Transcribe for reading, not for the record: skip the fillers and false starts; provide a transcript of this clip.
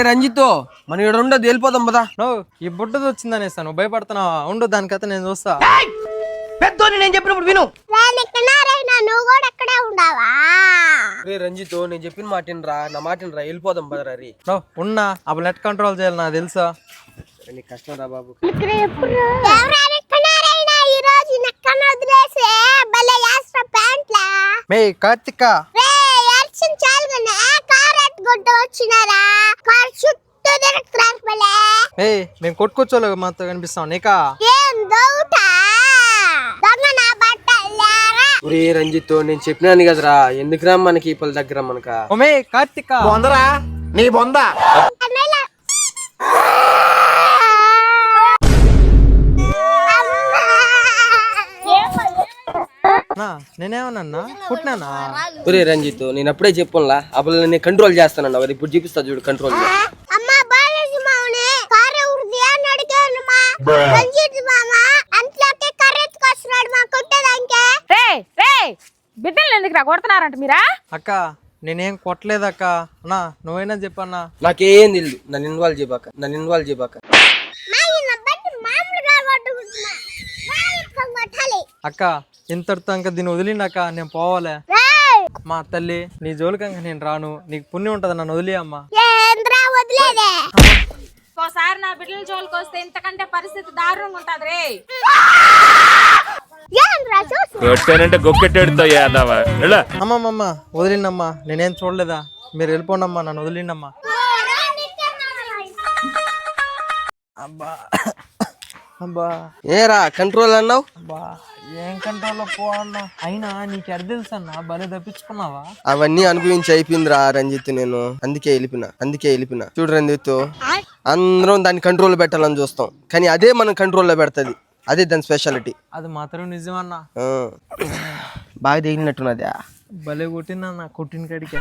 రంజిత్ మన ఇక్కడ ఉండదు వెళ్ళిపోదాం పదా. నువ్వు ఈ బుడ్డది వచ్చిందనేస్తా నువ్వు భయపడుతున్నావా? ఉండు దానికైతే నేను చూస్తా. పెద్దోని నేను చెప్పినప్పుడు విను. నువ్వు కూడా అక్కడే ఉండవా? రే రంజిత్ నేను చెప్పిన మాటినరా, నా మాటినరా, వెళ్ళిపోదాం పదరా. రీ ఉన్నా అప్పుడు నెట్ కంట్రోల్ చేయాలి నాకు తెలుసా. నీకు కష్టం రా బాబు. మే కార్తిక మేము కొట్టుకొచ్చోలేక మాతో కనిపిస్తాం నీకా. రే రంజిత్ నేను చెప్పినాను కదరా, ఎందుకురా మనకి ఈ పళ్ళ దగ్గర మనక. ఓమే కార్తిక బొందరా నీ బొంద. నేనేమన్నా పుట్టినానా? ఒరే రంజిత్ నేను అప్పుడే చెప్పులా ఆ పిల్లలు నేను కంట్రోల్ చేస్తానన్నా, అది ఇప్పుడు చూపిస్తా చూడు కంట్రోల్. బిడ్డలు ఎందుకు రా కొడుతున్నారంట మీరా? అక్క నేనేం కొట్టలేదక్క. అన్నా నువ్వైనా చెప్పన్నా. నాకేం తెలియదు, నన్ను ఇన్వాల్వ్ చేయబాక. అక్క ఇంతటితో ఇంకా దీన్ని వదిలిండక్క నేను పోవాలే. మా తల్లి నీ జోలికంగా నేను రాను, నీకు పుణ్యం ఉంటది నన్ను వదిలే అమ్మా. ఒకసారి నా బిడ్డల జోలికి వస్తే ఇంతకంటే పరిస్థితి దారుణంగా ఉంటది రే. అమ్మమ్మమ్మ వదిలిండమ్మా, నేనేం చూడలేదా? మీరు వెళ్ళిపోండమ్మా, నన్ను వదిలిండమ్మా. అబ్బా అబ్బా ఏరా కంట్రోల్ అన్నావు? అబ్బా ఏం కంట్రోల్లో పో అన్నా. అయినా నీకు ఎడ తెలుసు అన్నా, భలే తప్పించుకున్నావా? అవన్నీ అనుభవించి అయిపోయిందిరా రంజిత్, నేను అందుకే వెళ్ళిపోయినా. చూడు రంజిత్, అందరం దాన్ని కంట్రోల్ పెట్టాలని చూస్తాం, కానీ అదే మనం కంట్రోల్లో పెడతది, అదే దాని స్పెషాలిటీ. అది మాత్రం నిజమన్నా. బాగా తగిలినట్టున్నదా? భలే కొట్టిందన్నా, కొట్టిన కాడికే.